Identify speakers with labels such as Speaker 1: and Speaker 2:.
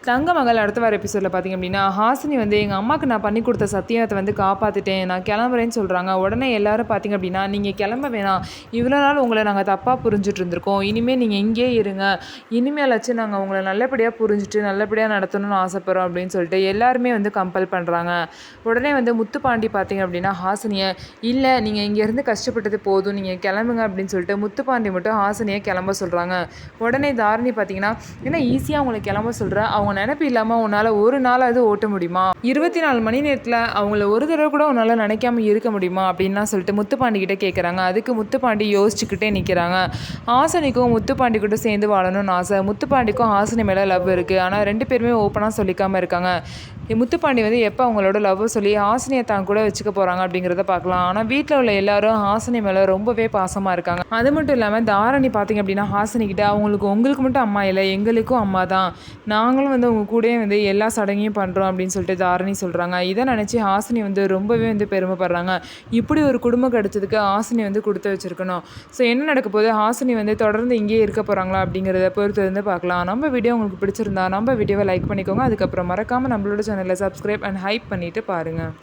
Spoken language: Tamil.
Speaker 1: தங்க மகள் அடுத்த வார எபிசோடில் பார்த்திங்க அப்படின்னா ஹாசினி வந்து எங்கள் அம்மாவுக்கு நான் பண்ணி கொடுத்த சத்தியத்தை வந்து காப்பாற்றிட்டேன், நான் கிளம்புறேன்னு சொல்கிறாங்க. உடனே எல்லாரும் பார்த்திங்க அப்படின்னா நீங்கள் கிளம்ப வேணாம், இவ்வளோ நாள் உங்களை நாங்கள் தப்பாக புரிஞ்சுட்டு இருந்திருக்கோம், இனிமேல் நீங்கள் இங்கேயே இருங்க, இனிமேலாச்சும் நாங்கள் உங்களை நல்லபடியாக புரிஞ்சுட்டு நல்லபடியாக நடத்தணும்னு ஆசைப்படுறோம் அப்படின்னு சொல்லிட்டு எல்லாருமே வந்து கம்பல் பண்ணுறாங்க. உடனே வந்து முத்துப்பாண்டி பார்த்திங்க அப்படின்னா ஹாசினியை, இல்லை நீங்கள் இங்கேருந்து கஷ்டப்பட்டது போதும், நீங்கள் கிளம்புங்க அப்படின்னு சொல்லிட்டு முத்துப்பாண்டி மட்டும் ஹாசினியை கிளம்ப சொல்கிறாங்க. உடனே தாரணி பார்த்திங்கன்னா, ஏன்னா ஈஸியாக அவங்களை கிளம்ப சொல்கிறேன், அவங்க நினைப்பு இல்லாமல் உன்னால் ஒரு நாளாவது ஓட்ட முடியுமா, 24 மணி நேரத்தில் அவங்கள ஒரு தடவை கூட உன்னால் நினைக்காம இருக்க முடியுமா அப்படின்லாம் சொல்லிட்டு முத்துப்பாண்டி கிட்டே கேட்குறாங்க. அதுக்கு முத்துப்பாண்டி யோசிச்சுக்கிட்டே நிற்கிறாங்க. ஹாசினிக்கும் முத்துப்பாண்டி கூட சேர்ந்து வாழணும்னு ஆசை, முத்துப்பாண்டிக்கும் ஹாசினி மேலே லவ் இருக்குது, ஆனால் 2 பேருமே ஓப்பனாக சொல்லிக்காமல் இருக்காங்க. முத்துப்பாண்டி வந்து எப்போ அவங்களோட லவ் சொல்லி ஹாசினியை தான் கூட வச்சுக்க போகிறாங்க அப்படிங்கிறத பார்க்கலாம். ஆனால் வீட்டில் உள்ள எல்லாரும் ஹாசினி மேலே ரொம்பவே பாசமாக இருக்காங்க. அது மட்டும் இல்லாமல் தாரணி பார்த்திங்க அப்படின்னா ஹாசினிக்கிட்ட, உங்களுக்கு மட்டும் அம்மா இல்லை, எங்களுக்கும் அம்மா தான், நாங்களும் வந்து உங்கள் கூடயே வந்து எல்லா சடங்கையும் பண்ணுறோம் அப்படின்னு சொல்லிட்டு தாரணி சொல்கிறாங்க. இதை நினச்சி ஹாசினி வந்து ரொம்பவே வந்து பெருமைப்படுறாங்க. இப்படி ஒரு குடும்பம் கிடைச்சதுக்கு ஹாசினி வந்து கொடுத்து வச்சுருக்கணும். ஸோ என்ன நடக்க போது, ஹாசினி வந்து தொடர்ந்து இங்கேயே இருக்க போகிறாங்களா அப்படிங்கிறத பொறுத்து வந்து பார்க்கலாம். நம்ம வீடியோ உங்களுக்கு பிடிச்சிருந்தா நம்ம வீடியோவை லைக் பண்ணிக்கோங்க. அதுக்கப்புறம் மறக்காமல் நம்மளோட சேனலை சப்ஸ்கிரைப் அண்ட் ஹைப் பண்ணிவிட்டு பாருங்கள்.